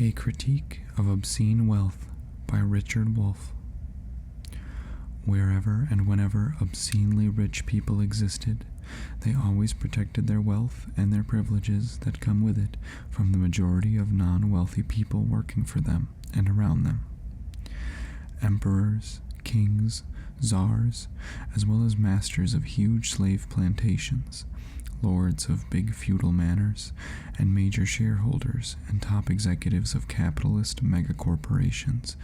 A Critique of Obscene Wealth by Richard Wolff. Wherever and whenever obscenely rich people existed, they always protected their wealth and their privileges that come with it from the majority of non-wealthy people working for them and around them. Emperors, kings, czars, as well as masters of huge slave plantations, lords of big feudal manors, and major shareholders and top executives of capitalist megacorporations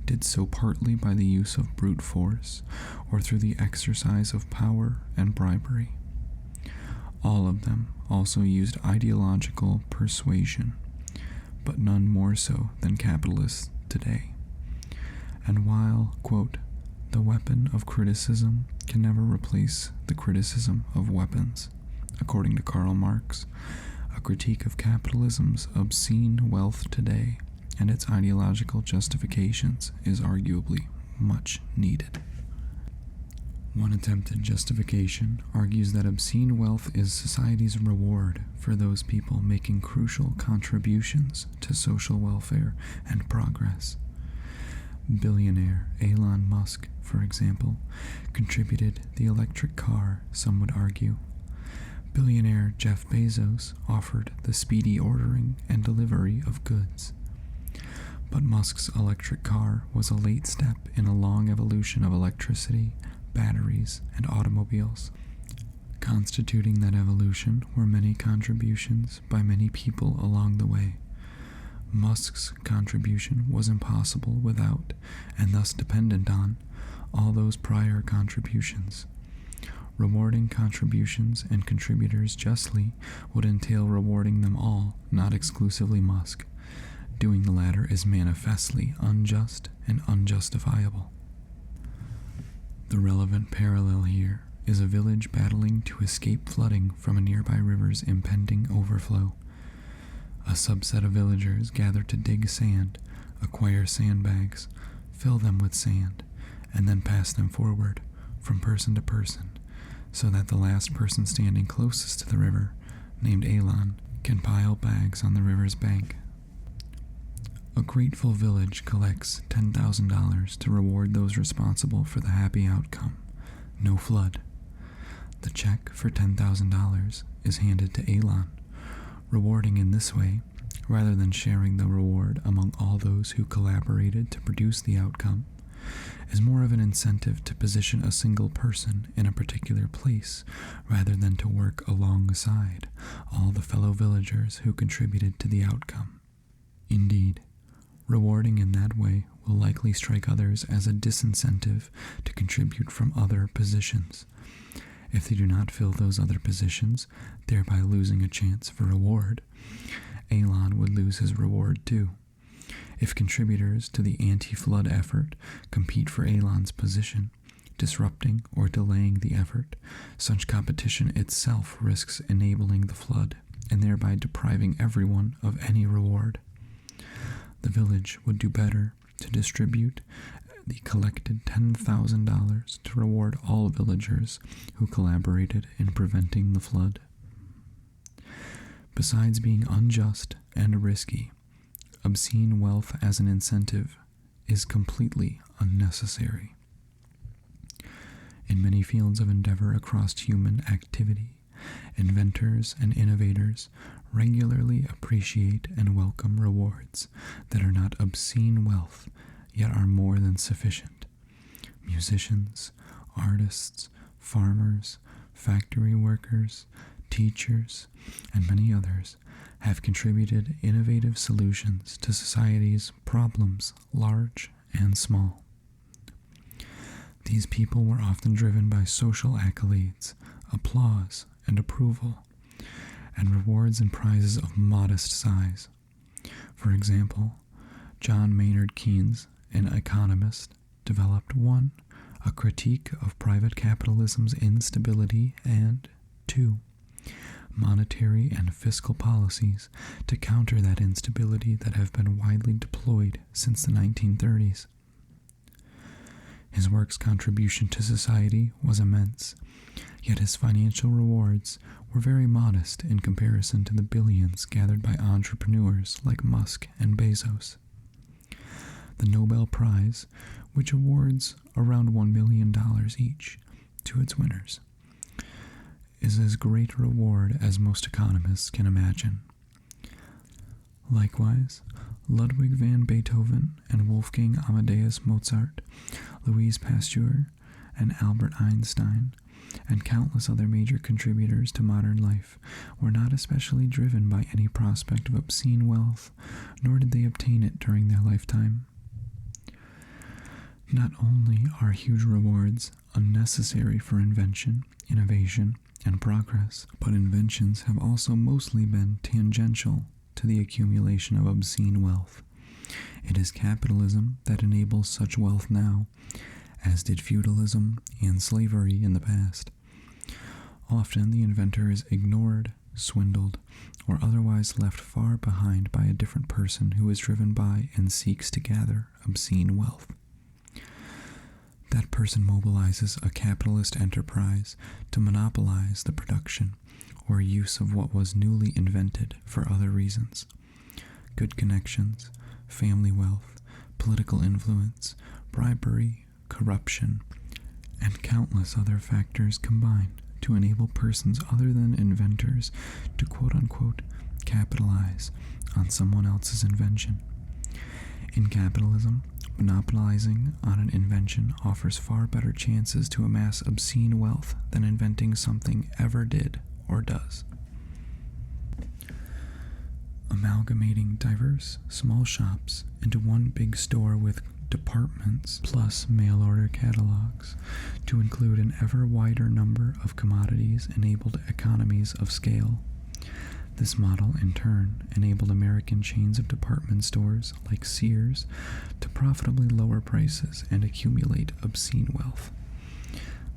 did so partly by the use of brute force or through the exercise of power and bribery. All of them also used ideological persuasion, but none more so than capitalists today. And while, quote, the weapon of criticism can never replace the criticism of weapons, according to Karl Marx, a critique of capitalism's obscene wealth today and its ideological justifications is arguably much needed. One attempted justification argues that obscene wealth is society's reward for those people making crucial contributions to social welfare and progress. Billionaire Elon Musk, for example, contributed the electric car, some would argue. Billionaire Jeff Bezos offered the speedy ordering and delivery of goods. But Musk's electric car was a late step in a long evolution of electricity, batteries, and automobiles. Constituting that evolution were many contributions by many people along the way. Musk's contribution was impossible without, and thus dependent on, all those prior contributions. Rewarding contributions and contributors justly would entail rewarding them all, not exclusively Musk. Doing the latter is manifestly unjust and unjustifiable. The relevant parallel here is a village battling to escape flooding from a nearby river's impending overflow. A subset of villagers gather to dig sand, acquire sandbags, fill them with sand, and then pass them forward, from person to person, so that the last person standing closest to the river, named Elon, can pile bags on the river's bank. A grateful village collects $10,000 to reward those responsible for the happy outcome, no flood. The check for $10,000 is handed to Elon, rewarding in this way, rather than sharing the reward among all those who collaborated to produce the outcome, is more of an incentive to position a single person in a particular place rather than to work alongside all the fellow villagers who contributed to the outcome. Indeed, rewarding in that way will likely strike others as a disincentive to contribute from other positions. If they do not fill those other positions, thereby losing a chance for reward, Elon would lose his reward too. If contributors to the anti-flood effort compete for Elon's position, disrupting or delaying the effort, such competition itself risks enabling the flood and thereby depriving everyone of any reward. The village would do better to distribute the collected $10,000 to reward all villagers who collaborated in preventing the flood. Besides being unjust and risky, obscene wealth as an incentive is completely unnecessary. In many fields of endeavor across human activity, inventors and innovators regularly appreciate and welcome rewards that are not obscene wealth, yet are more than sufficient. Musicians, artists, farmers, factory workers, teachers, and many others have contributed innovative solutions to society's problems, large and small. These people were often driven by social accolades, applause, and approval, and rewards and prizes of modest size. For example, John Maynard Keynes, an economist, developed 1. A critique of private capitalism's instability, and 2. Monetary and fiscal policies to counter that instability that have been widely deployed since the 1930s. His work's contribution to society was immense, yet his financial rewards were very modest in comparison to the billions gathered by entrepreneurs like Musk and Bezos. The Nobel Prize, which awards around $1 million each to its winners, is as great a reward as most economists can imagine. Likewise, Ludwig van Beethoven and Wolfgang Amadeus Mozart, Louis Pasteur and Albert Einstein, and countless other major contributors to modern life were not especially driven by any prospect of obscene wealth, nor did they obtain it during their lifetime. Not only are huge rewards unnecessary for invention, innovation, and progress, but inventions have also mostly been tangential to the accumulation of obscene wealth. It is capitalism that enables such wealth now, as did feudalism and slavery in the past. Often the inventor is ignored, swindled, or otherwise left far behind by a different person who is driven by and seeks to gather obscene wealth. That person mobilizes a capitalist enterprise to monopolize the production or use of what was newly invented for other reasons. Good connections, family wealth, political influence, bribery, corruption, and countless other factors combine to enable persons other than inventors to quote-unquote capitalize on someone else's invention. In capitalism, monopolizing on an invention offers far better chances to amass obscene wealth than inventing something ever did or does. Amalgamating diverse small shops into one big store with departments plus mail-order catalogs to include an ever wider number of commodities enabled economies of scale. This model, in turn, enabled American chains of department stores like Sears to profitably lower prices and accumulate obscene wealth.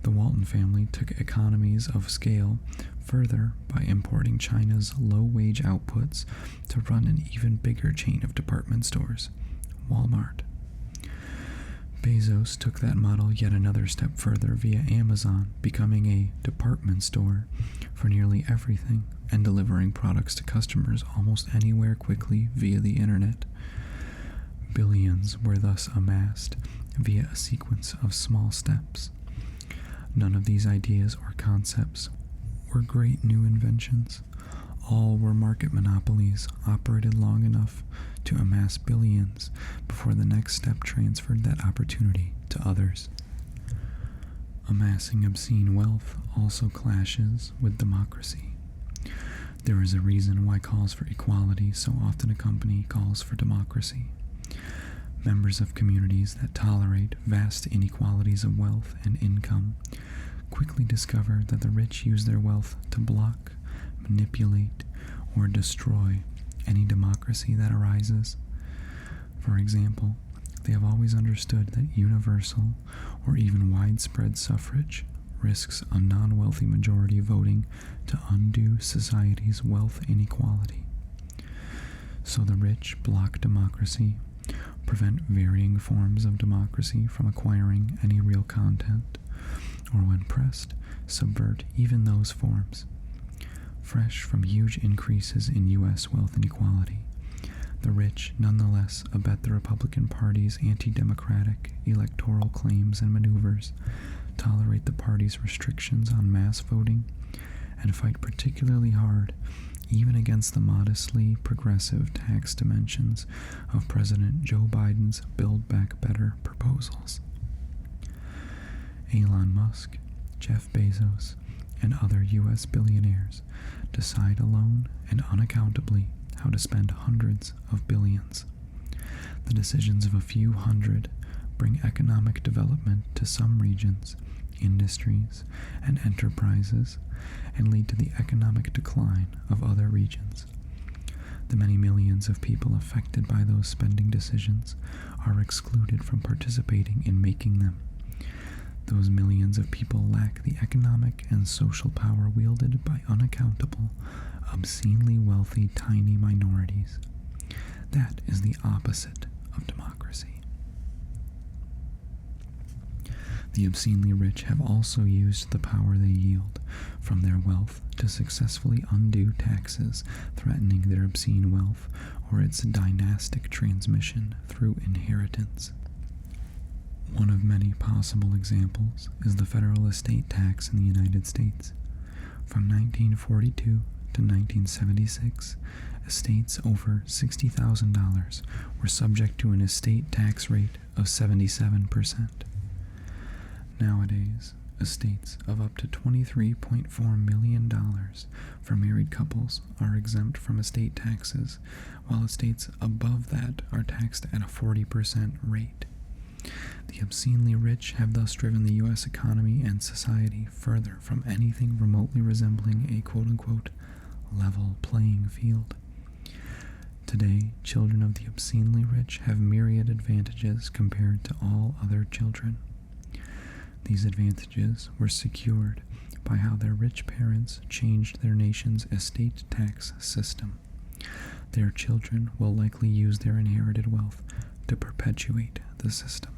The Walton family took economies of scale further by importing China's low-wage outputs to run an even bigger chain of department stores, Walmart. Bezos took that model yet another step further via Amazon, becoming a department store for nearly everything and delivering products to customers almost anywhere quickly via the internet. Billions were thus amassed via a sequence of small steps. None of these ideas or concepts were great new inventions. All were market monopolies operated long enough to amass billions before the next step transferred that opportunity to others. Amassing obscene wealth also clashes with democracy. There is a reason why calls for equality so often accompany calls for democracy. Members of communities that tolerate vast inequalities of wealth and income quickly discover that the rich use their wealth to block, manipulate, or destroy any democracy that arises. For example, they have always understood that universal or even widespread suffrage risks a non-wealthy majority voting to undo society's wealth inequality. So the rich block democracy, prevent varying forms of democracy from acquiring any real content, or when pressed, subvert even those forms. Fresh from huge increases in U.S. wealth inequality, the rich nonetheless abet the Republican Party's anti-democratic electoral claims and maneuvers, tolerate the party's restrictions on mass voting, and fight particularly hard even against the modestly progressive tax dimensions of President Joe Biden's Build Back Better proposals. Elon Musk, Jeff Bezos, and other U.S. billionaires decide alone and unaccountably how to spend hundreds of billions. The decisions of a few hundred bring economic development to some regions, industries, and enterprises, and lead to the economic decline of other regions. The many millions of people affected by those spending decisions are excluded from participating in making them. Those millions of people lack the economic and social power wielded by unaccountable, obscenely wealthy tiny minorities. That is the opposite of democracy. The obscenely rich have also used the power they yield from their wealth to successfully undo taxes threatening their obscene wealth or its dynastic transmission through inheritance. One of many possible examples is the federal estate tax in the United States. From 1942 to 1976, estates over $60,000 were subject to an estate tax rate of 77%. Nowadays, estates of up to $23.4 million for married couples are exempt from estate taxes, while estates above that are taxed at a 40% rate. The obscenely rich have thus driven the U.S. economy and society further from anything remotely resembling a quote-unquote level playing field. Today, children of the obscenely rich have myriad advantages compared to all other children. These advantages were secured by how their rich parents changed their nation's estate tax system. Their children will likely use their inherited wealth to perpetuate the system.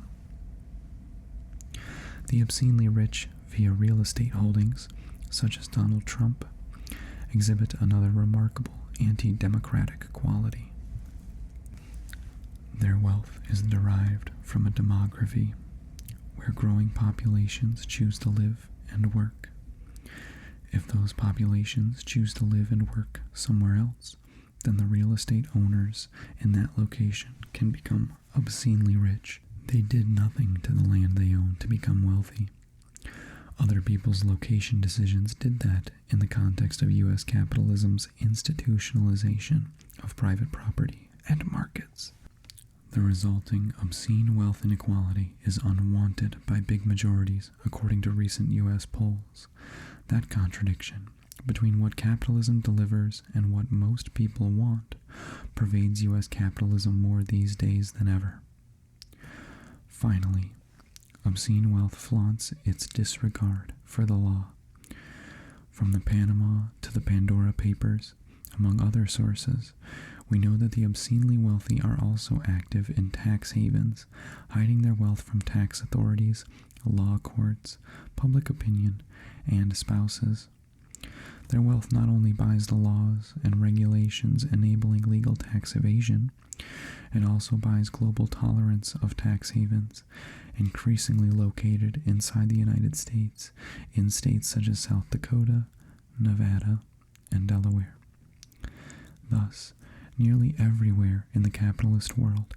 The obscenely rich, via real estate holdings, such as Donald Trump, exhibit another remarkable anti-democratic quality. Their wealth is derived from a demography where growing populations choose to live and work. If those populations choose to live and work somewhere else, then the real estate owners in that location can become obscenely rich. They did nothing to the land they own to become wealthy. Other people's location decisions did that in the context of U.S. capitalism's institutionalization of private property and markets. The resulting obscene wealth inequality is unwanted by big majorities, according to recent U.S. polls. That contradiction between what capitalism delivers and what most people want pervades U.S. capitalism more these days than ever. Finally, obscene wealth flaunts its disregard for the law. From the Panama to the Pandora Papers, among other sources, we know that the obscenely wealthy are also active in tax havens, hiding their wealth from tax authorities, law courts, public opinion, and spouses. Their wealth not only buys the laws and regulations enabling legal tax evasion, it also buys global tolerance of tax havens, increasingly located inside the United States, in states such as South Dakota, Nevada, and Delaware. Thus, nearly everywhere in the capitalist world,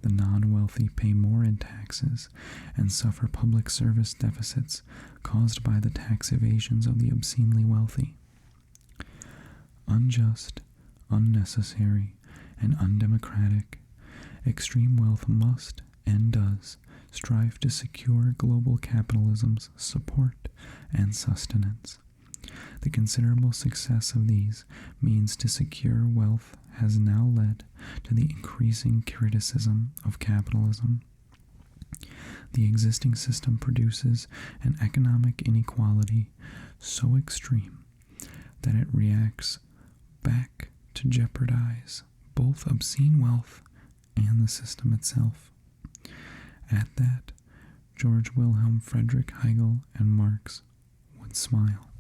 the non-wealthy pay more in taxes and suffer public service deficits caused by the tax evasions of the obscenely wealthy. Unjust, unnecessary, and undemocratic, extreme wealth must and does strive to secure global capitalism's support and sustenance. The considerable success of these means to secure wealth has now led to the increasing criticism of capitalism. The existing system produces an economic inequality so extreme that it reacts back to jeopardize both obscene wealth and the system itself. At that, George Wilhelm Friedrich Hegel and Marx would smile.